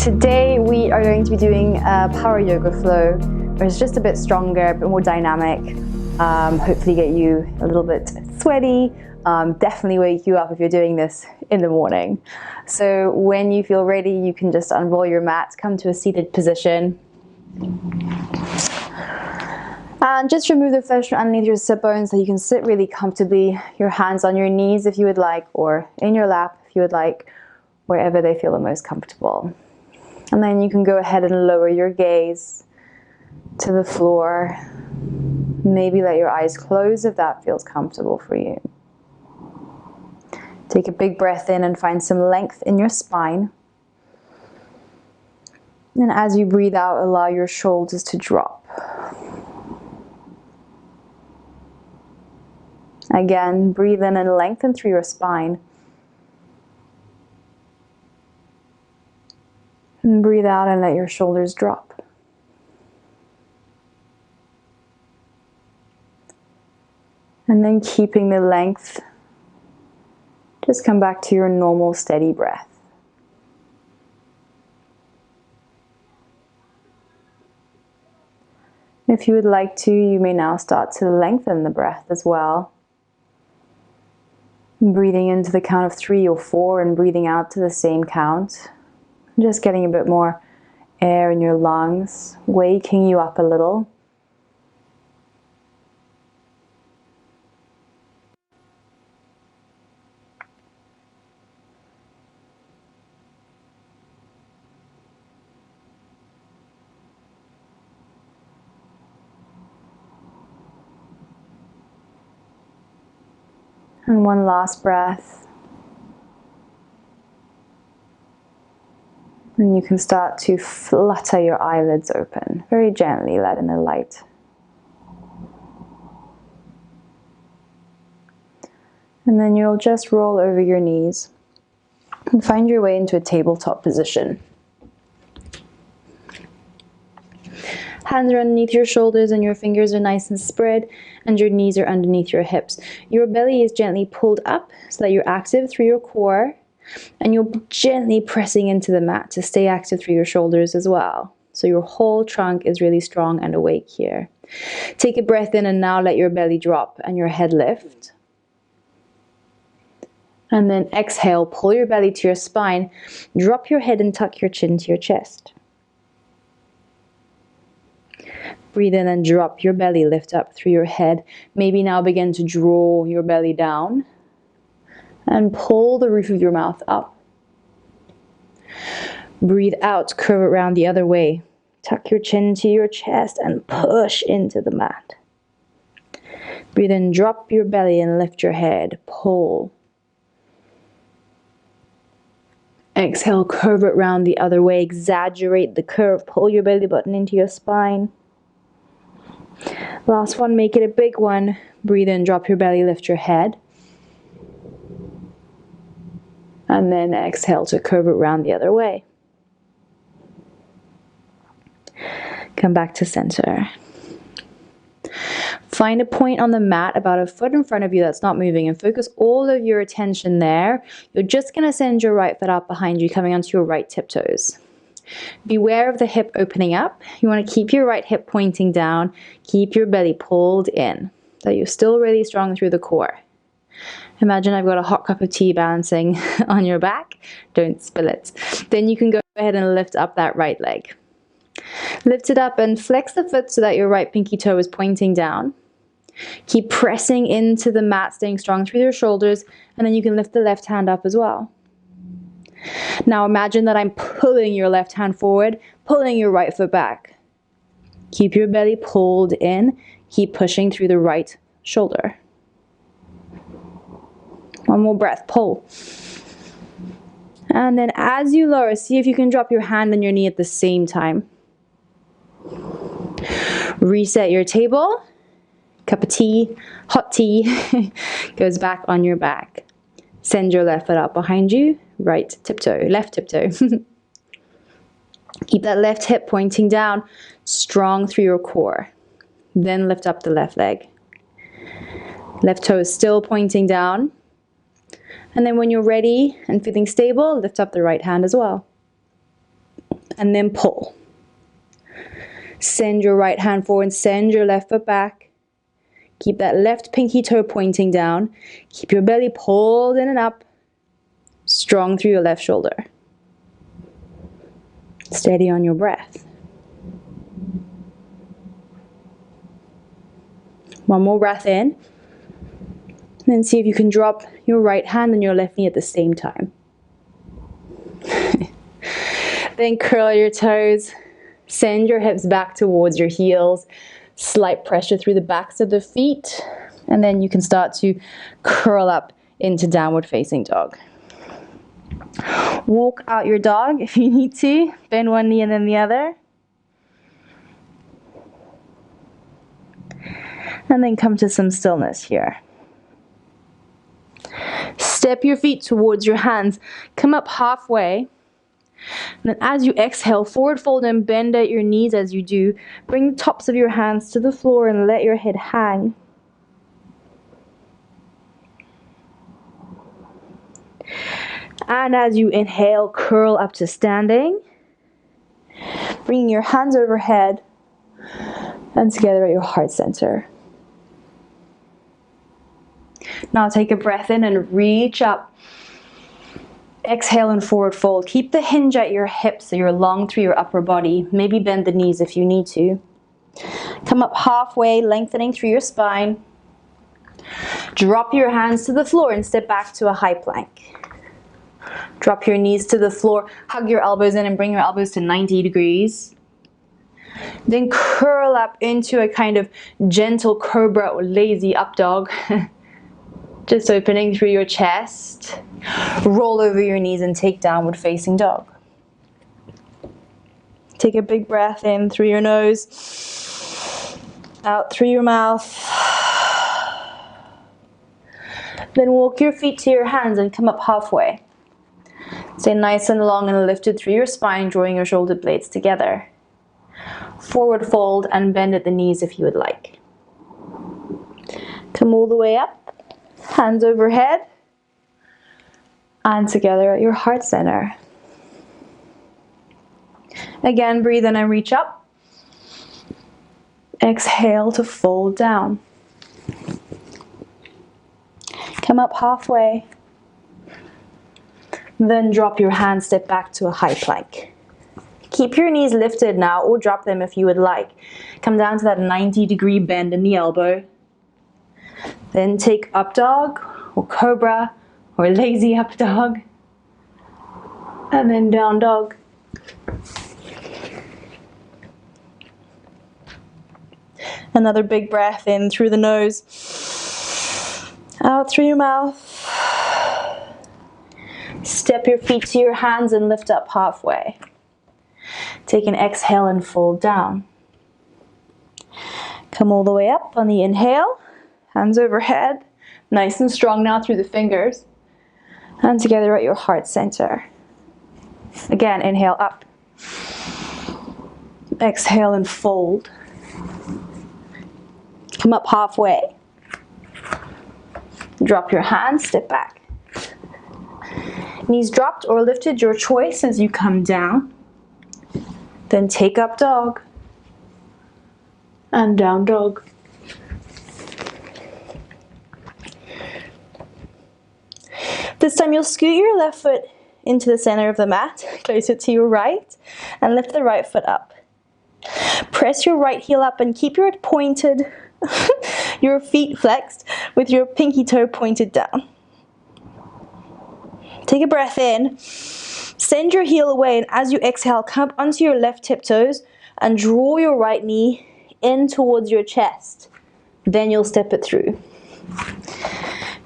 Today we are going to be doing a power yoga flow, where it's just a bit stronger, a bit more dynamic, hopefully get you a little bit sweaty, definitely wake you up if you're doing this in the morning. So when you feel ready, you can just unroll your mat, come to a seated position, and just remove the flesh from underneath your sit bones so you can sit really comfortably, your hands on your knees if you would like, or in your lap if you would like, wherever they feel the most comfortable. And then you can go ahead and lower your gaze to the floor. Maybe let your eyes close if that feels comfortable for you. Take a big breath in and find some length in your spine. And as you breathe out, allow your shoulders to drop. Again, breathe in and lengthen through your spine. And breathe out and let your shoulders drop. And then keeping the length, just come back to your normal steady breath. If you would like to, you may now start to lengthen the breath as well. Breathing into the count of 3 or 4 and breathing out to the same count. Just getting a bit more air in your lungs, waking you up a little. And one last breath. And you can start to flutter your eyelids open, very gently, let in the light. And then you'll just roll over your knees and find your way into a tabletop position. Hands are underneath your shoulders and your fingers are nice and spread, and your knees are underneath your hips. Your belly is gently pulled up so that you're active through your core. And you're gently pressing into the mat to stay active through your shoulders as well. So your whole trunk is really strong and awake here. Take a breath in and now let your belly drop and your head lift. And then exhale, pull your belly to your spine, drop your head and tuck your chin to your chest. Breathe in and drop your belly, lift up through your head. Maybe now begin to draw your belly down. And pull the roof of your mouth up. Breathe out, curve it around the other way. Tuck your chin to your chest and push into the mat. Breathe in, drop your belly and lift your head. Pull. Exhale, curve it around the other way. Exaggerate the curve. Pull your belly button into your spine. Last one, make it a big one. Breathe in, drop your belly, lift your head. And then exhale to curve it around the other way. Come back to center. Find a point on the mat about a foot in front of you that's not moving and focus all of your attention there. You're just going to send your right foot out behind you, coming onto your right tiptoes. Beware of the hip opening up. You want to keep your right hip pointing down. Keep your belly pulled in, so you're still really strong through the core. Imagine I've got a hot cup of tea balancing on your back. Don't spill it. Then you can go ahead and lift up that right leg. Lift it up and flex the foot so that your right pinky toe is pointing down. Keep pressing into the mat, staying strong through your shoulders, and then you can lift the left hand up as well. Now imagine that I'm pulling your left hand forward, pulling your right foot back. Keep your belly pulled in. Keep pushing through the right shoulder. One more breath, pull. And then as you lower, see if you can drop your hand and your knee at the same time. Reset your table. Cup of tea, hot tea, goes back on your back. Send your left foot out behind you. Right tiptoe, left tiptoe. Keep that left hip pointing down, strong through your core. Then lift up the left leg. Left toe is still pointing down. And then when you're ready and feeling stable, lift up the right hand as well. and then pull. Send your right hand forward, send your left foot back. Keep that left pinky toe pointing down. Keep your belly pulled in and up. Strong through your left shoulder. Steady on your breath. One more breath in. And then see if you can drop your right hand and your left knee at the same time. Then curl your toes. Send your hips back towards your heels. Slight pressure through the backs of the feet. And then you can start to curl up into downward facing dog. Walk out your dog if you need to. Bend one knee and then the other. And then come to some stillness here. Step your feet towards your hands. Come up halfway. And then as you exhale, forward fold and bend at your knees as you do. Bring the tops of your hands to the floor and let your head hang. And as you inhale, curl up to standing. Bringing your hands overhead and together at your heart center. Now take a breath in and reach up. Exhale and forward fold. Keep the hinge at your hips so you're long through your upper body. Maybe bend the knees if you need to. Come up halfway, lengthening through your spine. Drop your hands to the floor and step back to a high plank. Drop your knees to the floor. Hug your elbows in and bring your elbows to 90 degrees. Then curl up into a kind of gentle cobra or lazy up dog. Just opening through your chest. Roll over your knees and take downward facing dog. Take a big breath in through your nose. Out through your mouth. Then walk your feet to your hands and come up halfway. Stay nice and long and lifted through your spine, drawing your shoulder blades together. Forward fold and bend at the knees if you would like. Come all the way up. Hands overhead and together at your heart center. Again, breathe in and reach up. Exhale to fold down. Come up halfway. Then drop your hands, step back to a high plank. Keep your knees lifted now or drop them if you would like. Come down to that 90-degree bend in the elbow. Then take up dog or cobra or lazy up dog. And then down dog. Another big breath in through the nose. Out through your mouth. Step your feet to your hands and lift up halfway. Take an exhale and fold down. Come all the way up on the inhale. Hands overhead, nice and strong now through the fingers. And together at your heart center. Again, inhale up. Exhale and fold. Come up halfway. Drop your hands, step back. Knees dropped or lifted, your choice as you come down. Then take up dog. And down dog. This time you'll scoot your left foot into the center of the mat, closer to your right, and lift the right foot up. Press your right heel up and keep your pointed, your feet flexed with your pinky toe pointed down. Take a breath in, send your heel away, and as you exhale, come up onto your left tiptoes and draw your right knee in towards your chest. Then you'll step it through.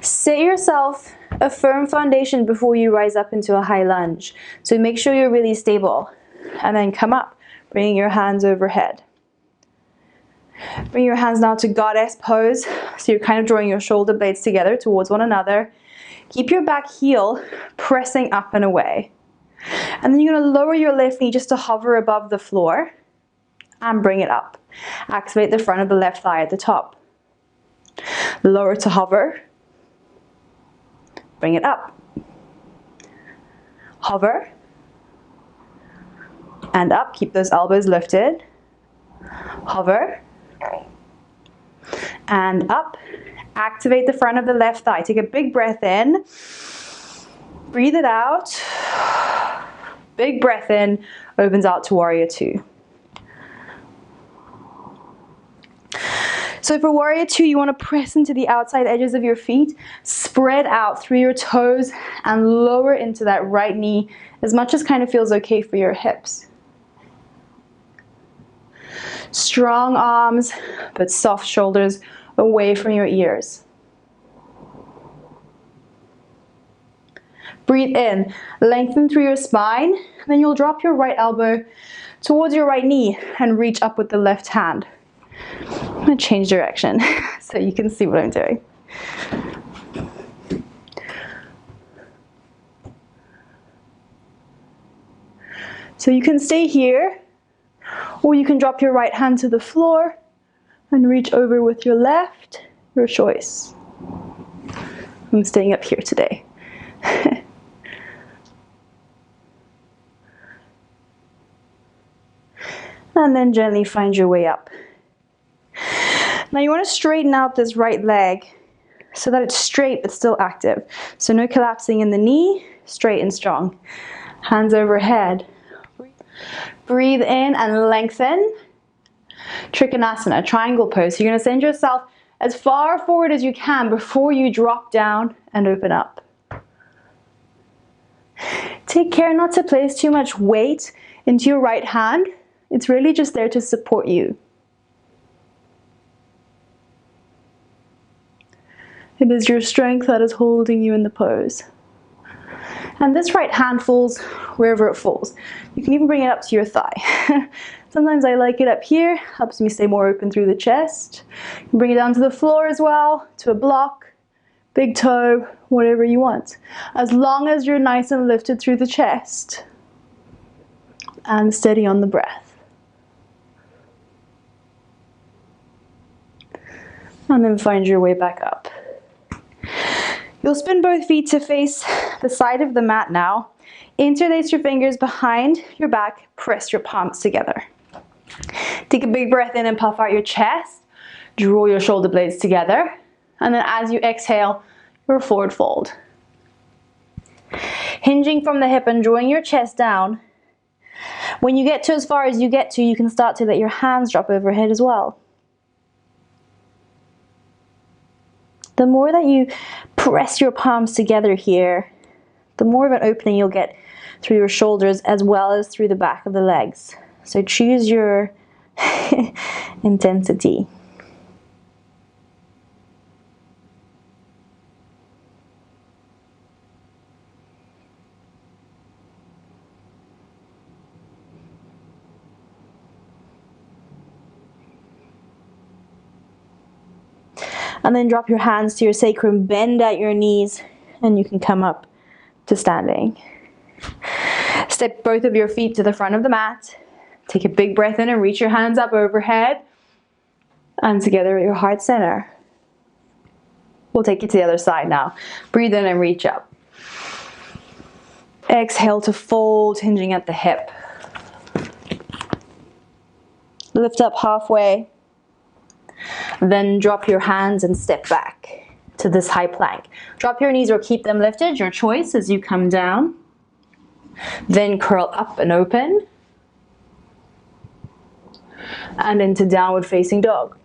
Set yourself a firm foundation before you rise up into a high lunge. So make sure you're really stable. And then come up, bringing your hands overhead. Bring your hands now to goddess pose. So you're kind of drawing your shoulder blades together towards one another. Keep your back heel pressing up and away. And then you're going to lower your left knee just to hover above the floor. And bring it up. Activate the front of the left thigh at the top. Lower to hover. Bring it up. Hover. and up. Keep those elbows lifted. Hover. And up. Activate the front of the left thigh. Take a big breath in. Breathe it out. Big breath in. Opens out to Warrior Two. So for Warrior Two, you want to press into the outside edges of your feet, spread out through your toes, and lower into that right knee as much as kind of feels okay for your hips. Strong arms, but soft shoulders away from your ears. Breathe in, lengthen through your spine, then you'll drop your right elbow towards your right knee and reach up with the left hand. I'm going to change direction so you can see what I'm doing. So you can stay here, or you can drop your right hand to the floor and reach over with your left, your choice. I'm staying up here today. And then gently find your way up. Now you want to straighten out this right leg so that it's straight but still active. So no collapsing in the knee, straight and strong. Hands overhead. Breathe in and lengthen. Trikonasana, triangle pose. So you're going to send yourself as far forward as you can before you drop down and open up. Take care not to place too much weight into your right hand. It's really just there to support you. It is your strength that is holding you in the pose. And this right hand falls wherever it falls. You can even bring it up to your thigh. Sometimes I like it up here, helps me stay more open through the chest. You can bring it down to the floor as well, to a block, big toe, whatever you want. As long as you're nice and lifted through the chest and steady on the breath. And then find your way back up. You'll spin both feet to face the side of the mat now. Interlace your fingers behind your back, press your palms together. Take a big breath in and puff out your chest. Draw your shoulder blades together. And then as you exhale, your forward fold. Hinging from the hip and drawing your chest down. When you get to as far as you get to, you can start to let your hands drop overhead as well. The more that you press your palms together here, the more of an opening you'll get through your shoulders as well as through the back of the legs. So choose your intensity. And then drop your hands to your sacrum, bend at your knees, and you can come up to standing. Step both of your feet to the front of the mat. Take a big breath in and reach your hands up overhead and together at your heart center. We'll take it to the other side now. Breathe in and reach up. Exhale to fold, hinging at the hip. Lift up halfway. Then drop your hands and step back to this high plank. Drop your knees or keep them lifted, your choice as you come down. Then curl up and open. And into downward facing dog.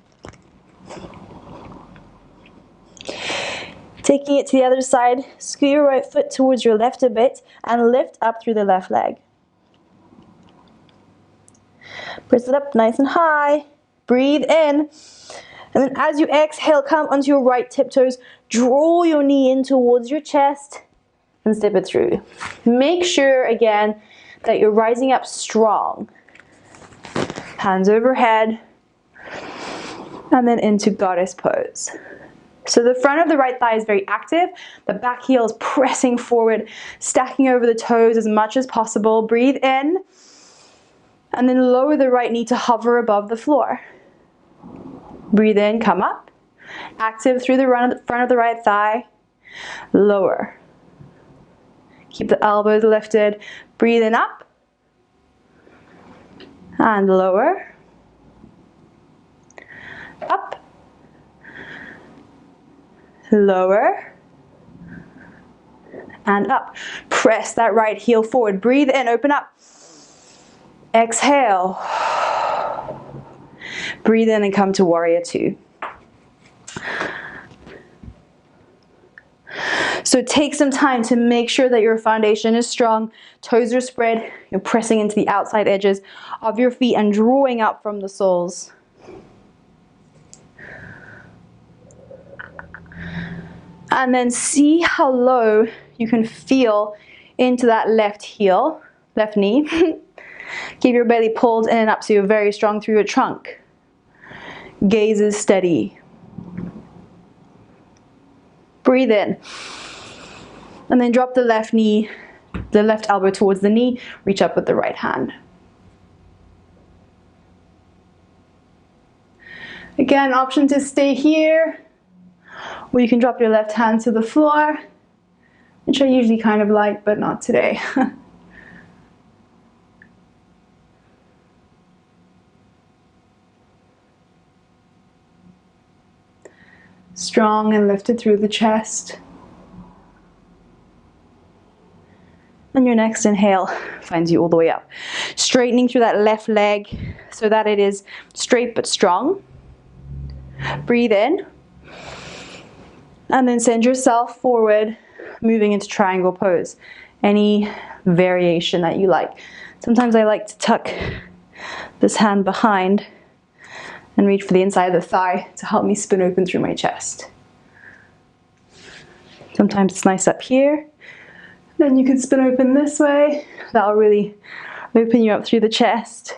Taking it to the other side, scoot your right foot towards your left a bit and lift up through the left leg. Press it up nice and high. Breathe in. And then as you exhale, come onto your right tiptoes. Draw your knee in towards your chest and step it through. Make sure, again, that you're rising up strong. Hands overhead. And then into goddess pose. So the front of the right thigh is very active. The back heel is pressing forward, stacking over the toes as much as possible. Breathe in. And then lower the right knee to hover above the floor. Breathe in, come up. Active through the front of the right thigh. Lower. Keep the elbows lifted. Breathe in up. and lower, up, lower, and up. Press that right heel forward. Breathe in, open up. Exhale. Breathe in and come to warrior two. So take some time to make sure that your foundation is strong. Toes are spread. You're pressing into the outside edges of your feet and drawing up from the soles. And then see how low you can feel into that left heel, left knee. Keep your belly pulled in and up so you're very strong through your trunk. Gaze is steady. Breathe in. And then drop the left knee, the left elbow towards the knee. Reach up with the right hand. Again, option to stay here. Or you can drop your left hand to the floor, which I usually kind of like, but not today. Strong and lifted through the chest. And your next inhale finds you all the way up. Straightening through that left leg so that it is straight but strong. Breathe in. And then send yourself forward, moving into triangle pose. Any variation that you like. Sometimes I like to tuck this hand behind and reach for the inside of the thigh to help me spin open through my chest. Sometimes it's nice up here. Then you can spin open this way. That'll really open you up through the chest.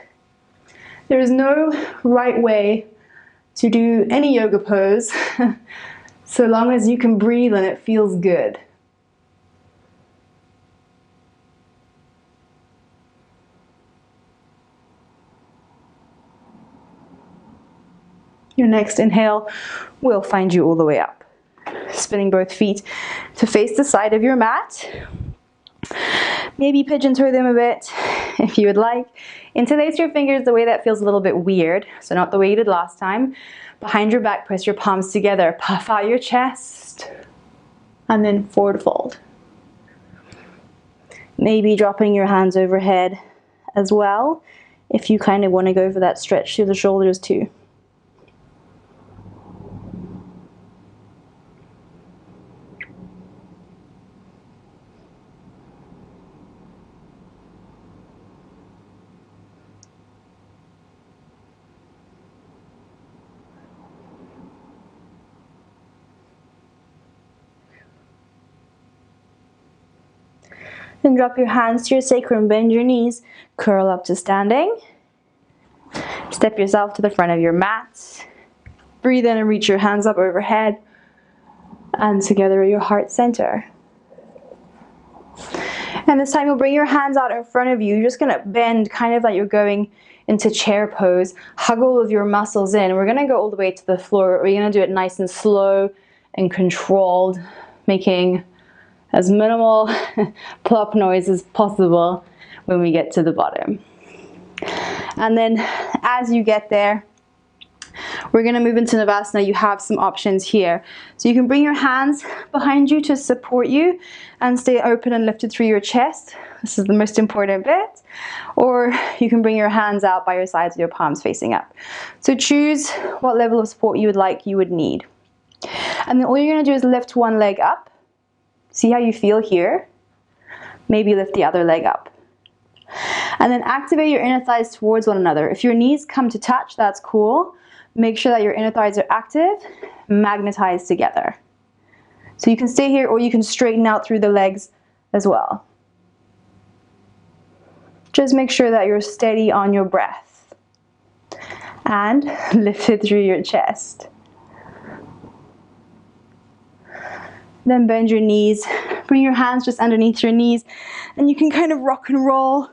There is no right way to do any yoga pose so long as you can breathe and it feels good. Your next inhale will find you all the way up. Spinning both feet to face the side of your mat. Maybe pigeon toe them a bit if you would like. Interlace your fingers the way that feels a little bit weird, so not the way you did last time. Behind your back, press your palms together. Puff out your chest. And then forward fold. Maybe dropping your hands overhead as well, if you kind of want to go for that stretch through the shoulders too. Then drop your hands to your sacrum, bend your knees, curl up to standing. Step yourself to the front of your mat. Breathe in and reach your hands up overhead and together at your heart center. And this time you'll bring your hands out in front of you. You're just gonna bend kind of like you're going into chair pose. Hug all of your muscles in. We're gonna go all the way to the floor. We're gonna do it nice and slow and controlled, making as minimal plop noise as possible when we get to the bottom. And then as you get there, we're going to move into Navasana. You have some options here. So you can bring your hands behind you to support you and stay open and lifted through your chest. This is the most important bit. Or you can bring your hands out by your sides with your palms facing up. So choose what level of support you would need. And then all you're going to do is lift one leg up. See how you feel here? Maybe lift the other leg up. And then activate your inner thighs towards one another. If your knees come to touch, that's cool. Make sure that your inner thighs are active, magnetized together. So you can stay here or you can straighten out through the legs as well. Just make sure that you're steady on your breath. And lift it through your chest. Then bend your knees, bring your hands just underneath your knees, and you can kind of rock and roll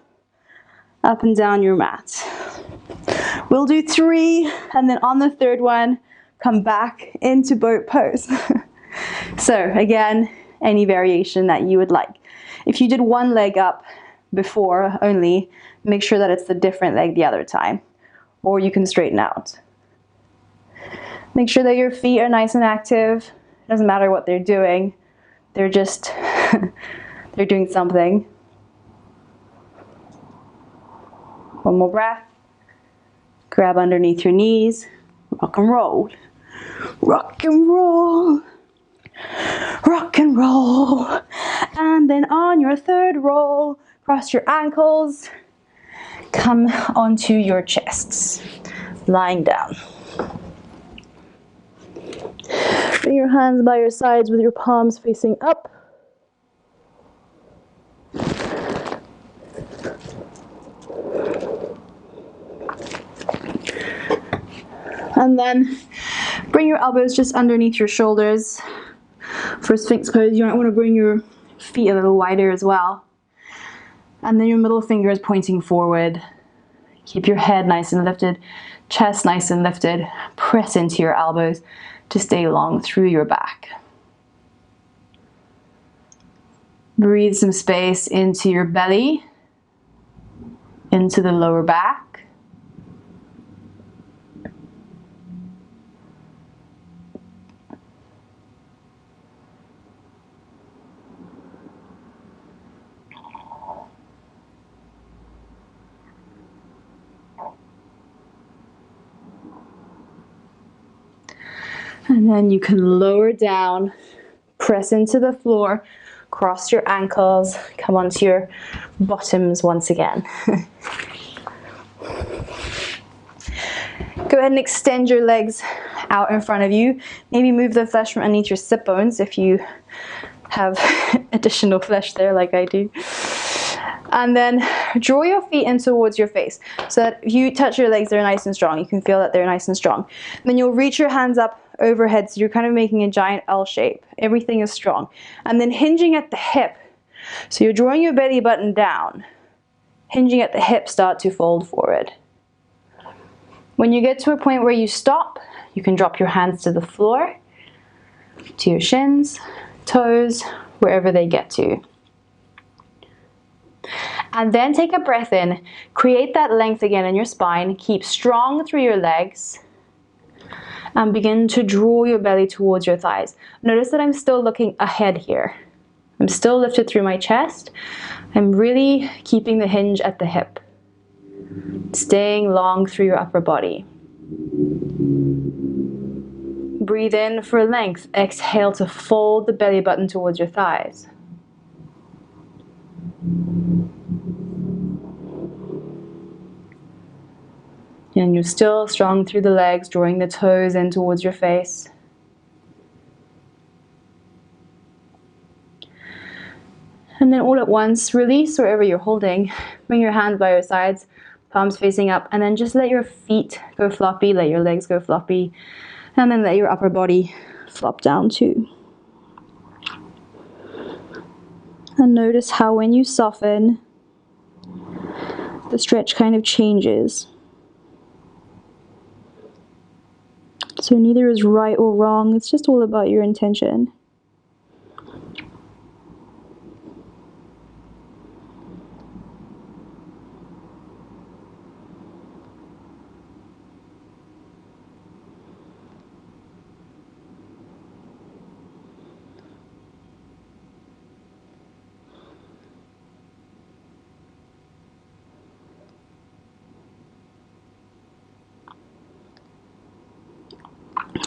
up and down your mat. We'll do 3, and then on the third one, come back into boat pose. So again, any variation that you would like. If you did one leg up, before, only make sure that it's the different leg the other time, or you can straighten out. Make sure that your feet are nice and active. It doesn't matter what they're doing. They're just, they're doing something. One more breath. Grab underneath your knees. Rock and roll. Rock and roll. Rock and roll. And then on your third roll, cross your ankles. Come onto your chests. Lying down. Bring your hands by your sides with your palms facing up. And then bring your elbows just underneath your shoulders. For Sphinx pose, you might want to bring your feet a little wider as well. And then your middle finger is pointing forward. Keep your head nice and lifted, chest nice and lifted. Press into your elbows to stay long through your back. Breathe some space into your belly, into the lower back. And then you can lower down, press into the floor, cross your ankles, come onto your bottoms once again. Go ahead and extend your legs out in front of you. Maybe move the flesh from underneath your sit bones if you have additional flesh there like I do. And then draw your feet in towards your face so that if you touch your legs, they're nice and strong. You can feel that they're nice and strong. And then you'll reach your hands up overhead, so you're kind of making a giant L shape. Everything is strong. And then hinging at the hip. So you're drawing your belly button down. Hinging at the hip, start to fold forward. When you get to a point where you stop, you can drop your hands to the floor, to your shins, toes, wherever they get to. And then take a breath in, create that length again in your spine, keep strong through your legs, and begin to draw your belly towards your thighs. Notice that I'm still looking ahead here. I'm still lifted through my chest. I'm really keeping the hinge at the hip, staying long through your upper body. Breathe in for length. Exhale to fold the belly button towards your thighs. And you're still strong through the legs, drawing the toes in towards your face. And then all at once, release wherever you're holding. Bring your hands by your sides, palms facing up, and then just let your feet go floppy, let your legs go floppy, and then let your upper body flop down too. And notice how when you soften, the stretch kind of changes. So neither is right or wrong, it's just all about your intention.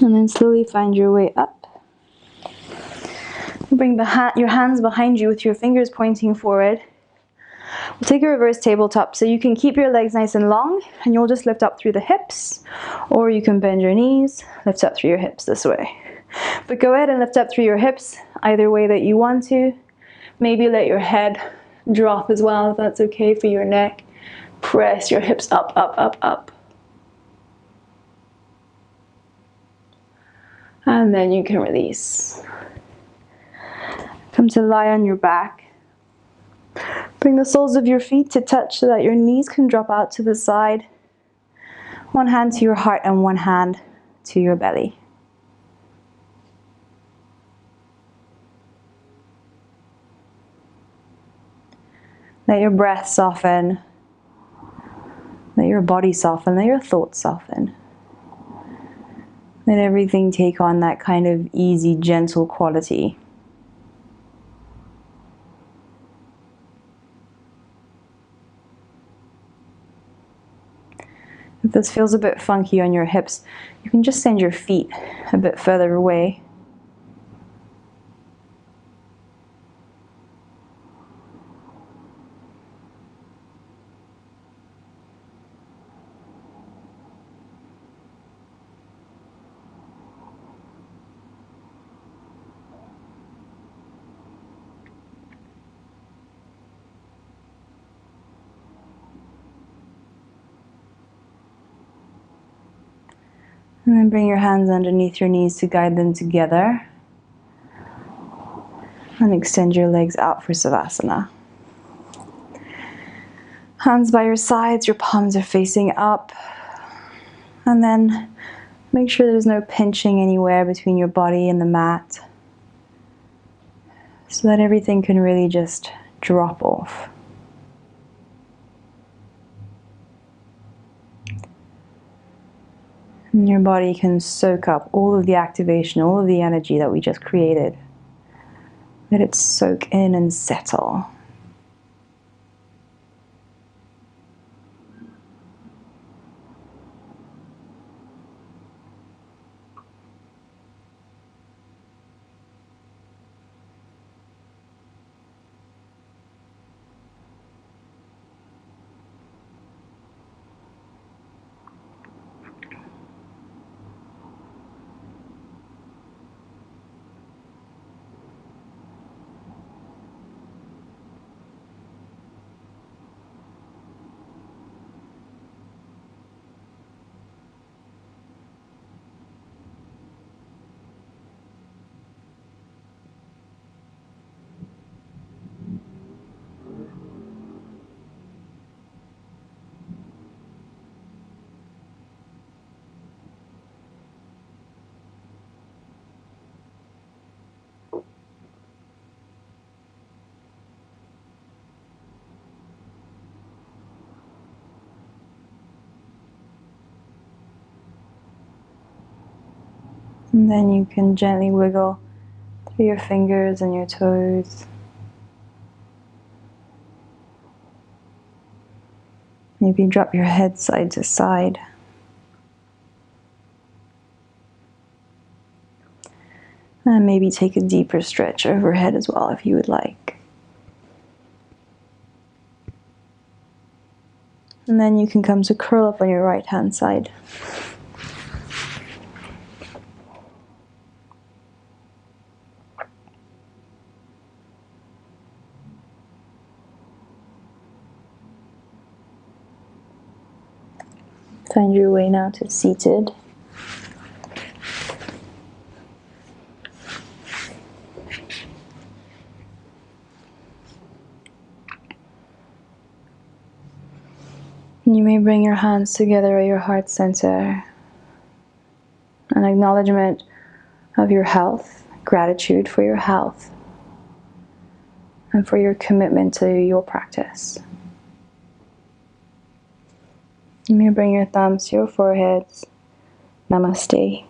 And then slowly find your way up. Bring your hands behind you with your fingers pointing forward. We'll take a reverse tabletop, so you can keep your legs nice and long, and you'll just lift up through the hips, or you can bend your knees, lift up through your hips this way. But go ahead and lift up through your hips either way that you want to. Maybe let your head drop as well, if that's okay for your neck. Press your hips up, up, up, up. And then you can release. Come to lie on your back. Bring the soles of your feet to touch so that your knees can drop out to the side. One hand to your heart and one hand to your belly. Let your breath soften. Let your body soften. Let your thoughts soften. Let everything take on that kind of easy, gentle quality. If this feels a bit funky on your hips, you can just send your feet a bit further away. And then bring your hands underneath your knees to guide them together. And extend your legs out for Savasana. Hands by your sides, your palms are facing up. And then make sure there's no pinching anywhere between your body and the mat, so that everything can really just drop off. And your body can soak up all of the activation, all of the energy that we just created. Let it soak in and settle. And then you can gently wiggle through your fingers and your toes. Maybe drop your head side to side. And maybe take a deeper stretch overhead as well if you would like. And then you can come to curl up on your right hand side. Find your way now to seated. You may bring your hands together at your heart center. An acknowledgement of your health, gratitude for your health, and for your commitment to your practice. You may bring your thumbs to your foreheads. Namaste.